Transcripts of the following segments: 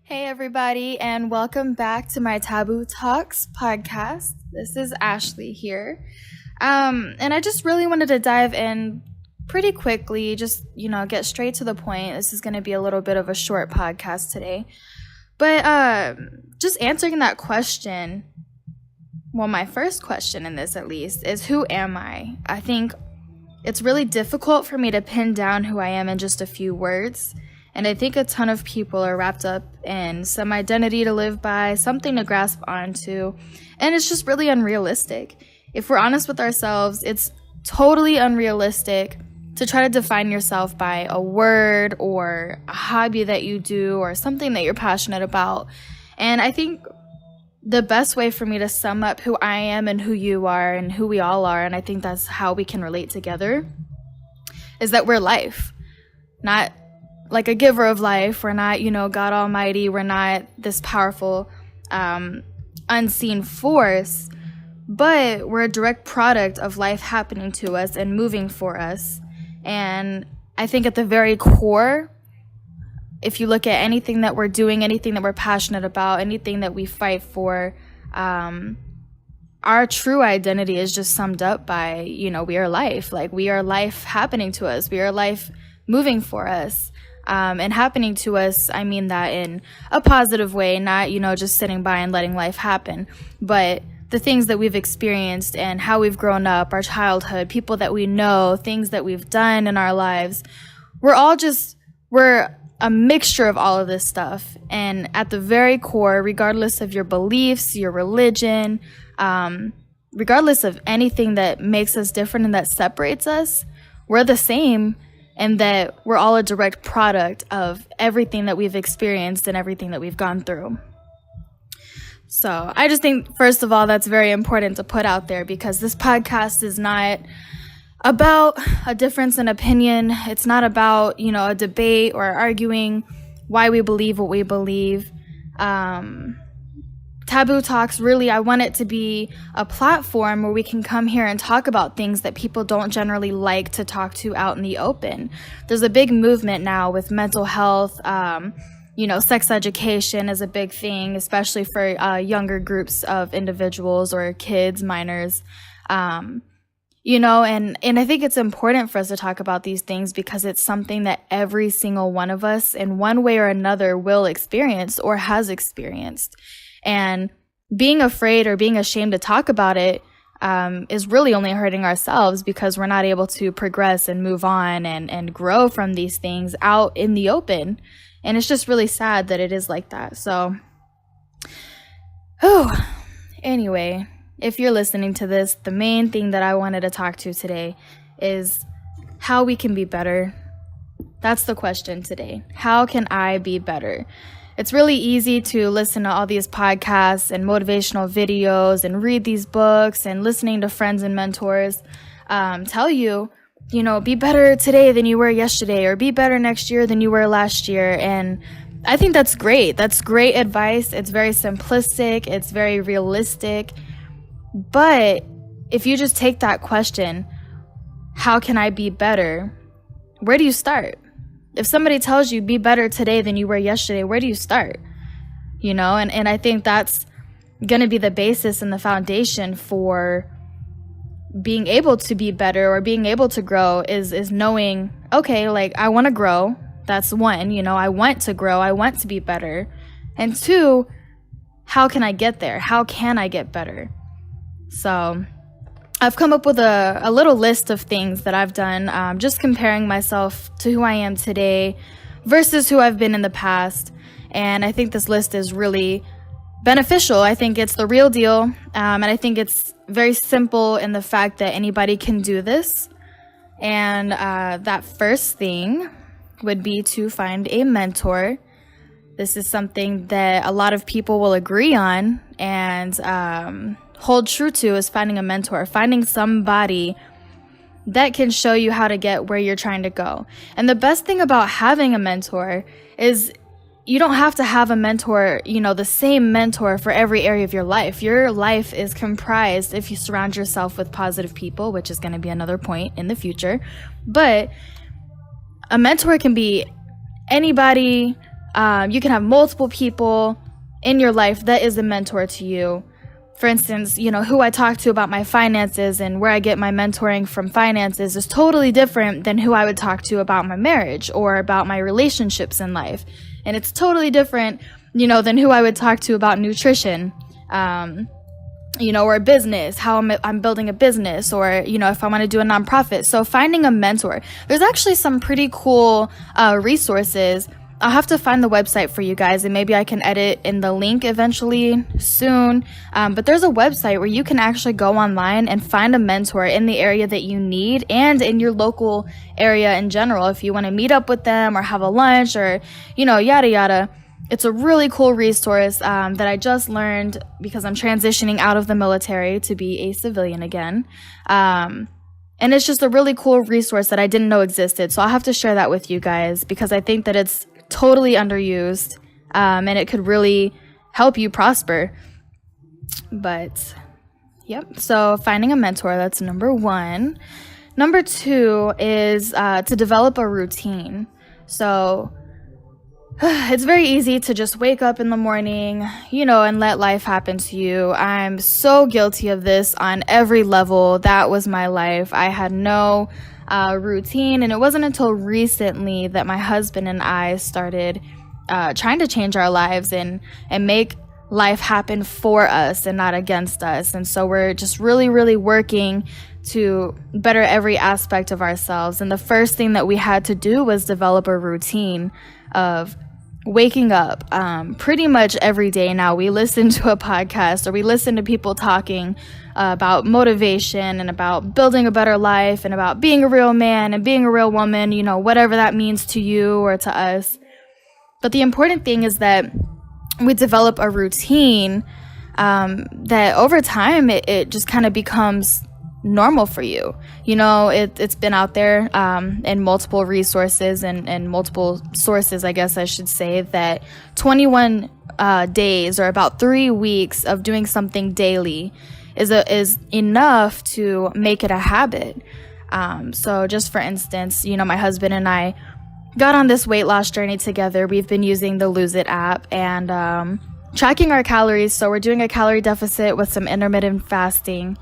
Hey everybody, and welcome back to my Taboo Talks podcast. This is Ashley here. And I just really wanted to dive in pretty quickly, just, get straight to the point. This is going to be a little bit of a short podcast today. But just answering that question, my first question in this at least, is who am I? I think it's really difficult for me to pin down who I am in just a few words. And I think a ton of people are wrapped up in some identity to live by, something to grasp onto, and it's just really unrealistic. If we're honest with ourselves, it's totally unrealistic to try to define yourself by a word or a hobby that you do or something that you're passionate about. And I think the best way for me to sum up who I am and who you are and who we all are, and I think that's how we can relate together, is that we're life. Not like a giver of life. We're not, God Almighty. We're not this powerful, unseen force, but we're a direct product of life happening to us and moving for us. And I think at the very core, if you look at anything that we're doing, anything that we're passionate about, anything that we fight for, our true identity is just summed up by, we are life. Like, we are life happening to us. We are life moving for us. And happening to us, I mean that in a positive way, not, just sitting by and letting life happen. But the things that we've experienced and how we've grown up, our childhood, people that we know, things that we've done in our lives, we're a mixture of all of this stuff. And at the very core, regardless of your beliefs, your religion, regardless of anything that makes us different and that separates us, we're the same. And that we're all a direct product of everything that we've experienced and everything that we've gone through. So I just think, first of all, that's very important to put out there, because this podcast is not about a difference in opinion. It's not about, a debate or arguing why we believe what we believe. Taboo Talks, really, I want it to be a platform where we can come here and talk about things that people don't generally like to talk to out in the open. There's a big movement now with mental health. Sex education is a big thing, especially for younger groups of individuals or kids, minors. And I think it's important for us to talk about these things because it's something that every single one of us in one way or another will experience or has experienced. And being afraid or being ashamed to talk about it is really only hurting ourselves, because we're not able to progress and move on and grow from these things out in the open. And it's just really sad that it is like that. So, anyway, if you're listening to this, the main thing that I wanted to talk to today is how we can be better. That's the question today. How can I be better? It's really easy to listen to all these podcasts and motivational videos and read these books and listening to friends and mentors tell you, be better today than you were yesterday, or be better next year than you were last year. And I think that's great. That's great advice. It's very simplistic. It's very realistic. But if you just take that question, how can I be better? Where do you start? If somebody tells you be better today than you were yesterday, where do you start? And I think that's going to be the basis and the foundation for being able to be better or being able to grow is knowing, okay, like, I want to grow. That's one, I want to grow. I want to be better. And two, how can I get there? How can I get better? So I've come up with a little list of things that I've done, just comparing myself to who I am today versus who I've been in the past. And I think this list is really beneficial. I think it's the real deal. And I think it's very simple in the fact that anybody can do this. And that first thing would be to find a mentor. This is something that a lot of people will agree on and hold true to, is finding a mentor, finding somebody that can show you how to get where you're trying to go. And the best thing about having a mentor is you don't have to have a mentor, the same mentor for every area of your life. Your life is comprised, if you surround yourself with positive people, which is going to be another point in the future. But a mentor can be anybody You can have multiple people in your life that is a mentor to you. For instance, who I talk to about my finances and where I get my mentoring from finances is totally different than who I would talk to about my marriage or about my relationships in life. And it's totally different, than who I would talk to about nutrition, or business, how I'm building a business, or, if I want to do a nonprofit. So finding a mentor, there's actually some pretty cool resources. I'll have to find the website for you guys, and maybe I can edit in the link eventually soon. But there's a website where you can actually go online and find a mentor in the area that you need and in your local area in general. If you want to meet up with them or have a lunch or, yada, yada. It's a really cool resource that I just learned because I'm transitioning out of the military to be a civilian again. And it's just a really cool resource that I didn't know existed. So I'll have to share that with you guys because I think that it's totally underused, and it could really help you prosper. But yep, so finding a mentor, that's number 1. Number 2 is to develop a routine. So it's very easy to just wake up in the morning, and let life happen to you. I'm so guilty of this on every level. That was my life. I had no routine, and it wasn't until recently that my husband and I started trying to change our lives and make life happen for us and not against us. And so we're just really, really working to better every aspect of ourselves. And the first thing that we had to do was develop a routine of waking up pretty much every day now. We listen to a podcast or we listen to people talking about motivation and about building a better life and about being a real man and being a real woman, whatever that means to you or to us. But the important thing is that we develop a routine that over time it just kind of becomes normal for you. It's been out there in multiple resources and multiple sources, I guess I should say, that 21 days or about 3 weeks of doing something daily is enough to make it a habit. So just for instance, my husband and I got on this weight loss journey together. We've been using the Lose It app and tracking our calories. So we're doing a calorie deficit with some intermittent fasting.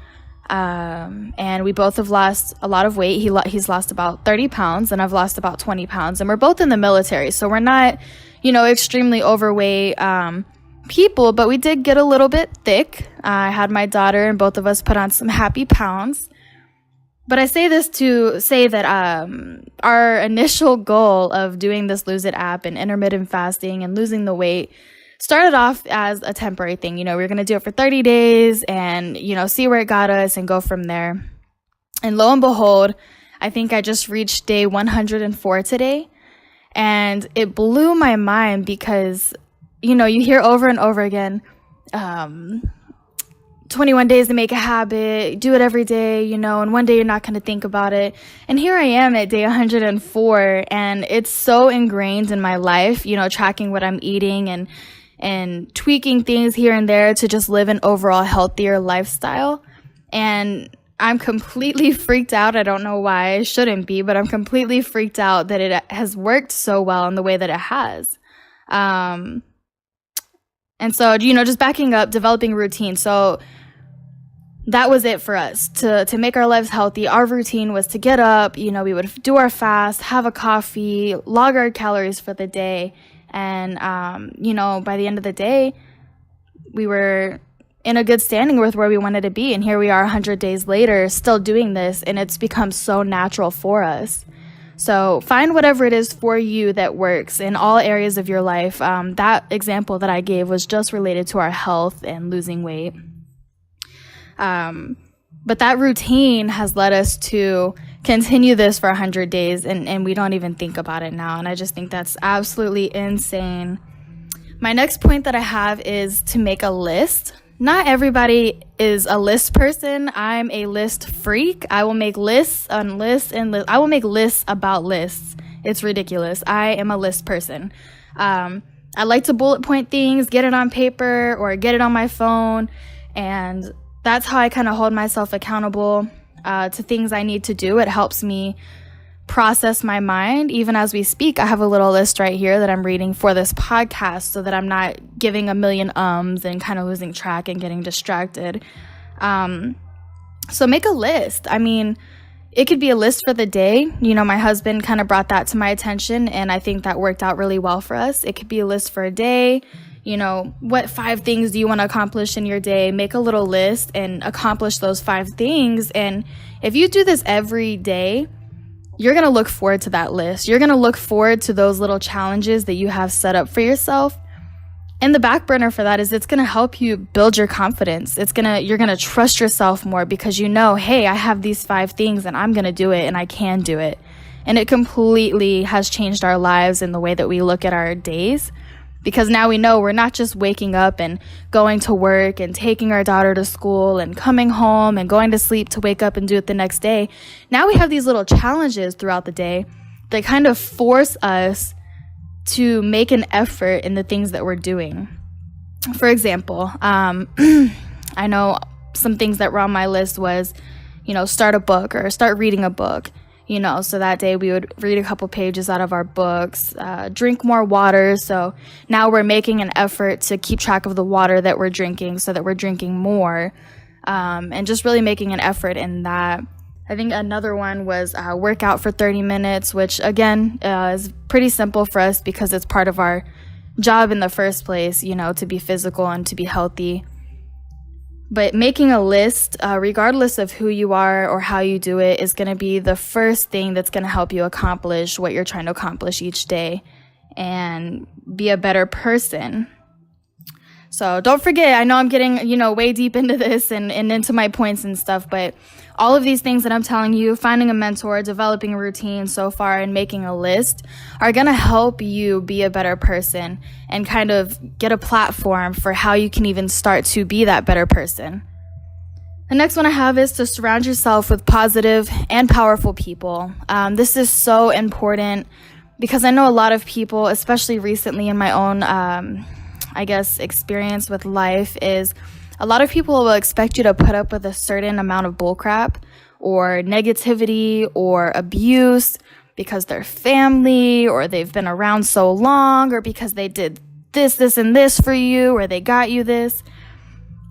And we both have lost a lot of weight. He's lost about 30 pounds and I've lost about 20 pounds, and we're both in the military. So we're not, extremely overweight, people, but we did get a little bit thick. I had my daughter and both of us put on some happy pounds. But I say this to say that, our initial goal of doing this Lose It app and intermittent fasting and losing the weight started off as a temporary thing. We were going to do it for 30 days and, see where it got us and go from there. And lo and behold, I think I just reached day 104 today. And it blew my mind because, you hear over and over again, 21 days to make a habit, do it every day, and one day you're not going to think about it. And here I am at day 104, and it's so ingrained in my life, tracking what I'm eating and tweaking things here and there to just live an overall healthier lifestyle. And I'm completely freaked out. I don't know why I shouldn't be, but I'm completely freaked out that it has worked so well in the way that it has. And so, just backing up, developing routine. So that was it for us to make our lives healthy. Our routine was to get up, we would do our fast, have a coffee, log our calories for the day. And, by the end of the day, we were in a good standing with where we wanted to be. And here we are 100 days later, still doing this. And it's become so natural for us. So find whatever it is for you that works in all areas of your life. That example that I gave was just related to our health and losing weight. But that routine has led us to continue this for 100 days, and we don't even think about it now. And I just think that's absolutely insane. My next point that I have is to make a list. Not everybody is a list person. I'm a list freak. I will make lists on lists and lists. I will make lists about lists. It's ridiculous. I am a list person. I like to bullet point things, get it on paper or get it on my phone. And that's how I kind of hold myself accountable to things I need to do. It helps me process my mind. Even as we speak, I have a little list right here that I'm reading for this podcast so that I'm not giving a million ums and kind of losing track and getting distracted. So make a list. I mean, it could be a list for the day. You know, my husband kind of brought that to my attention, and I think that worked out really well for us. It could be a list for a day. You know, what 5 things do you want to accomplish in your day? Make a little list and accomplish those 5 things. And if you do this every day, you're going to look forward to that list. You're going to look forward to those little challenges that you have set up for yourself. And the back burner for that is it's going to help you build your confidence. You're going to trust yourself more because you know, hey, I have these 5 things and I'm going to do it and I can do it. And it completely has changed our lives in the way that we look at our days, because now we know we're not just waking up and going to work and taking our daughter to school and coming home and going to sleep to wake up and do it the next day. Now we have these little challenges throughout the day that kind of force us to make an effort in the things that we're doing. For example, I know some things that were on my list was, you know, start a book or start reading a book, you know, so that day we would read a couple pages out of our books, drink more water. So now we're making an effort to keep track of the water that we're drinking so that we're drinking more, and just really making an effort in that. I think another one was work out for 30 minutes, which again is pretty simple for us because it's part of our job in the first place, you know, to be physical and to be healthy. But making a list, regardless of who you are or how you do it, is going to be the first thing that's going to help you accomplish what you're trying to accomplish each day and be a better person. So don't forget, I know I'm getting, you know, way deep into this and into my points and stuff, but all of these things that I'm telling you, finding a mentor, developing a routine so far, and making a list are going to help you be a better person and kind of get a platform for how you can even start to be that better person. The next one I have is to surround yourself with positive and powerful people. This is so important because I know a lot of people, especially recently in my own experience with life, is a lot of people will expect you to put up with a certain amount of bullcrap or negativity or abuse because they're family or they've been around so long or because they did this, and this for you or they got you this.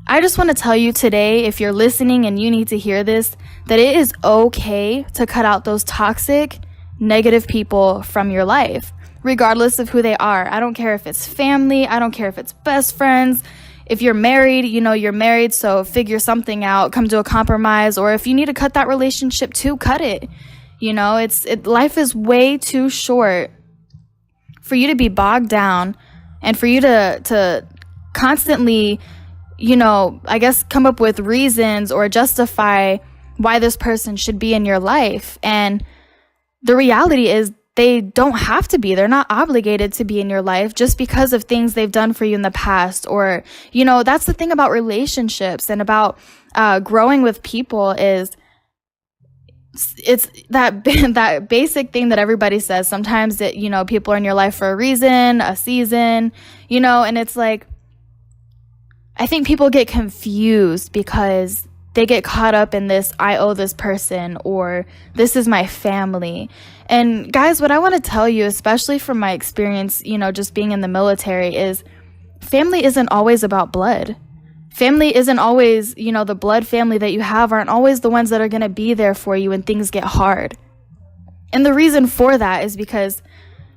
I just want to tell you today, if you're listening and you need to hear this, that it is okay to cut out those toxic, negative people from your life, regardless of who they are. I don't care if it's family. I don't care if it's best friends. If you're married, you know you're married, so figure something out, come to a compromise. Or if you need to cut that relationship too, cut it. You know, life is way too short for you to be bogged down and for you to constantly, you know, I guess come up with reasons or justify why this person should be in your life. And the reality is, they don't have to be. They're not obligated to be in your life just because of things they've done for you in the past. Or, you know, that's the thing about relationships and about growing with people is it's that basic thing that everybody says. Sometimes that, you know, people are in your life for a reason, a season, you know, and it's like, I think people get confused because they get caught up in this, I owe this person, or this is my family. And guys, what I want to tell you, especially from my experience, you know, just being in the military, is family isn't always about blood. Family isn't always, you know, the blood family that you have aren't always the ones that are going to be there for you when things get hard. And the reason for that is because,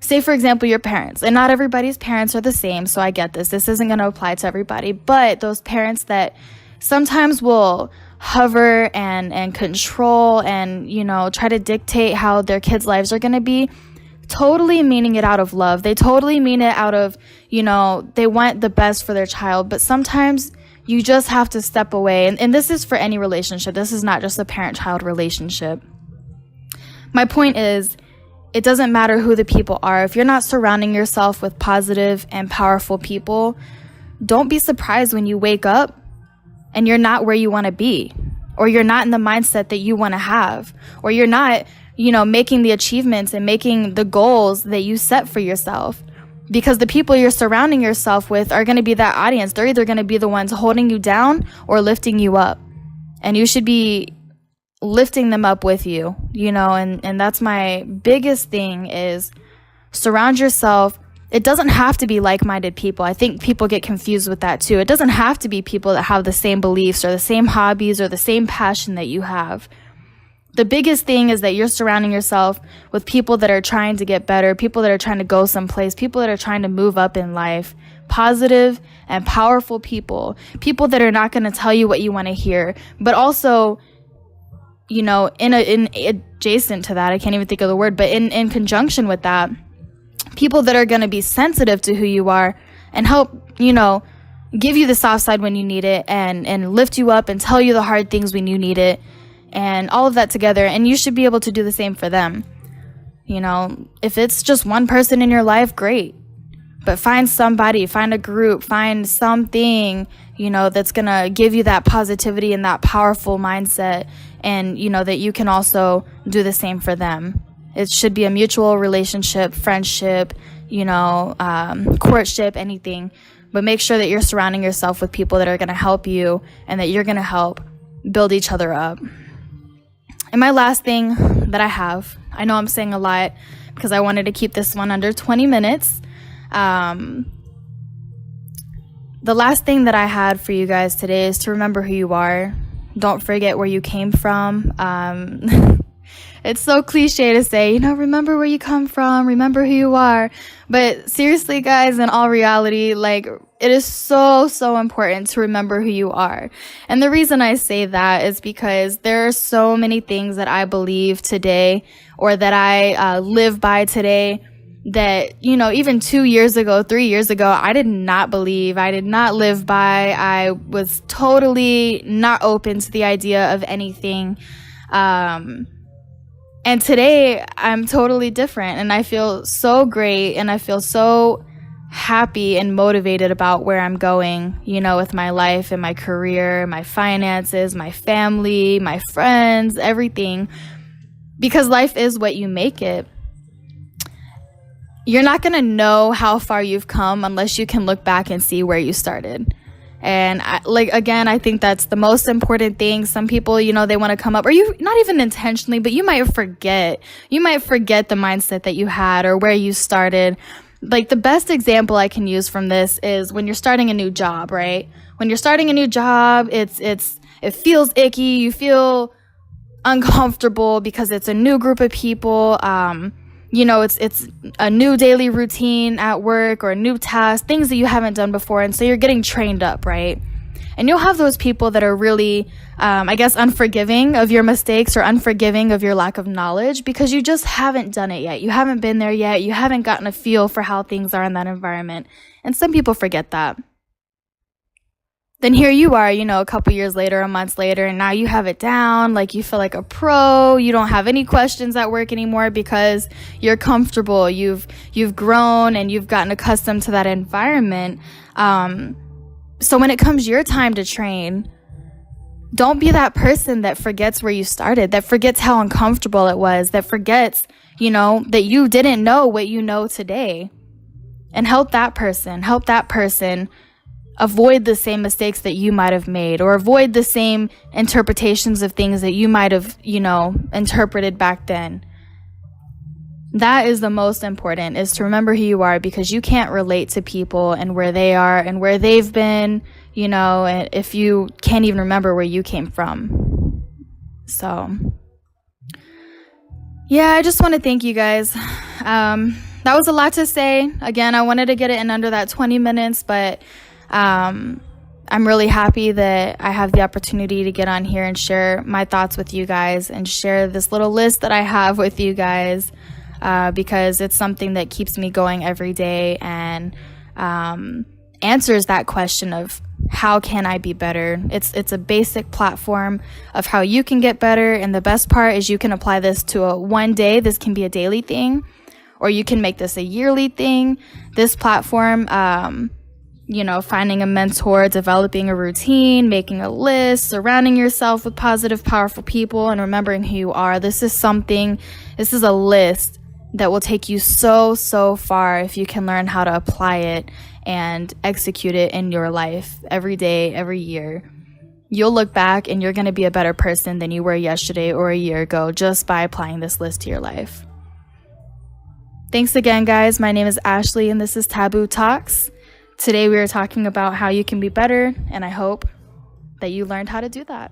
say, for example, your parents, and not everybody's parents are the same, so I get this. This isn't going to apply to everybody, but those parents that sometimes will hover and control and, you know, try to dictate how their kids' lives are going to be, totally meaning it out of love. They totally mean it out of, you know, they want the best for their child, but sometimes you just have to step away. And this is for any relationship. This is not just a parent-child relationship. My point is, it doesn't matter who the people are. If you're not surrounding yourself with positive and powerful people, don't be surprised when you wake up and you're not where you want to be, or you're not in the mindset that you want to have, or you're not, you know, making the achievements and making the goals that you set for yourself. Because the people you're surrounding yourself with are going to be that audience. They're either going to be the ones holding you down or lifting you up. And you should be lifting them up with you, and that's my biggest thing is surround yourself. It doesn't have to be like-minded people. I think people get confused with that too. It doesn't have to be people that have the same beliefs or the same hobbies or the same passion that you have. The biggest thing is that you're surrounding yourself with people that are trying to get better, people that are trying to go someplace, people that are trying to move up in life, positive and powerful people that are not going to tell you what you want to hear, but also, in adjacent to that, I can't even think of the word, but in conjunction with that, people that are going to be sensitive to who you are and help, give you the soft side when you need it and lift you up and tell you the hard things when you need it. And all of that together, and you should be able to do the same for them. If it's just one person in your life, great. But find somebody, find a group, find something, that's going to give you that positivity and that powerful mindset, and, that you can also do the same for them. It should be a mutual relationship, friendship, courtship, anything. But make sure that you're surrounding yourself with people that are going to help you and that you're going to help build each other up. And my last thing that I have, I know I'm saying a lot because I wanted to keep this one under 20 minutes. The last thing that I had for you guys today is to remember who you are. Don't forget where you came from. It's so cliche to say, remember where you come from, remember who you are. But seriously, guys, in all reality, it is so, so important to remember who you are. And the reason I say that is because there are so many things that I believe today or that I live by today that, even 2 years ago, 3 years ago, I did not believe, I did not live by. I was totally not open to the idea of anything. And today I'm totally different, and I feel so great, and I feel so happy and motivated about where I'm going, with my life and my career, my finances, my family, my friends, everything, because life is what you make it. You're not going to know how far you've come unless you can look back and see where you started. And I think that's the most important thing. Some people, they want to come up, or you not even intentionally, but you might forget the mindset that you had or where you started. The best example I can use from this is when you're starting a new job, right? When you're starting a new job, it feels icky. You feel uncomfortable because it's a new group of people. It's a new daily routine at work or a new task, things that you haven't done before. And so you're getting trained up, right? And you'll have those people that are really, unforgiving of your mistakes or unforgiving of your lack of knowledge because you just haven't done it yet. You haven't been there yet. You haven't gotten a feel for how things are in that environment. And some people forget that. Then here you are, a couple years later, a month later, and now you have it down. You feel like a pro. You don't have any questions at work anymore because you're comfortable. You've grown and you've gotten accustomed to that environment. So when it comes your time to train, don't be that person that forgets where you started, that forgets how uncomfortable it was, that forgets, that you didn't know what you know today. And help that person avoid the same mistakes that you might have made, or avoid the same interpretations of things that you might have, interpreted back then. That is the most important, is to remember who you are, because you can't relate to people and where they are and where they've been, if you can't even remember where you came from. So, yeah, I just want to thank you guys. That was a lot to say. Again, I wanted to get it in under that 20 minutes, but I'm really happy that I have the opportunity to get on here and share my thoughts with you guys and share this little list that I have with you guys, because it's something that keeps me going every day and answers that question of how can I be better. It's a basic platform of how you can get better, and the best part is you can apply this to a one day. This can be a daily thing, or you can make this a yearly thing. This platform, finding a mentor, developing a routine, making a list, surrounding yourself with positive, powerful people, and remembering who you are. This is a list that will take you so, so far if you can learn how to apply it and execute it in your life every day, every year. you'll look back and you're going to be a better person than you were yesterday or a year ago just by applying this list to your life. Thanks again, guys. My name is Ashley, and this is Taboo Talks. Today we are talking about how you can be better, and I hope that you learned how to do that.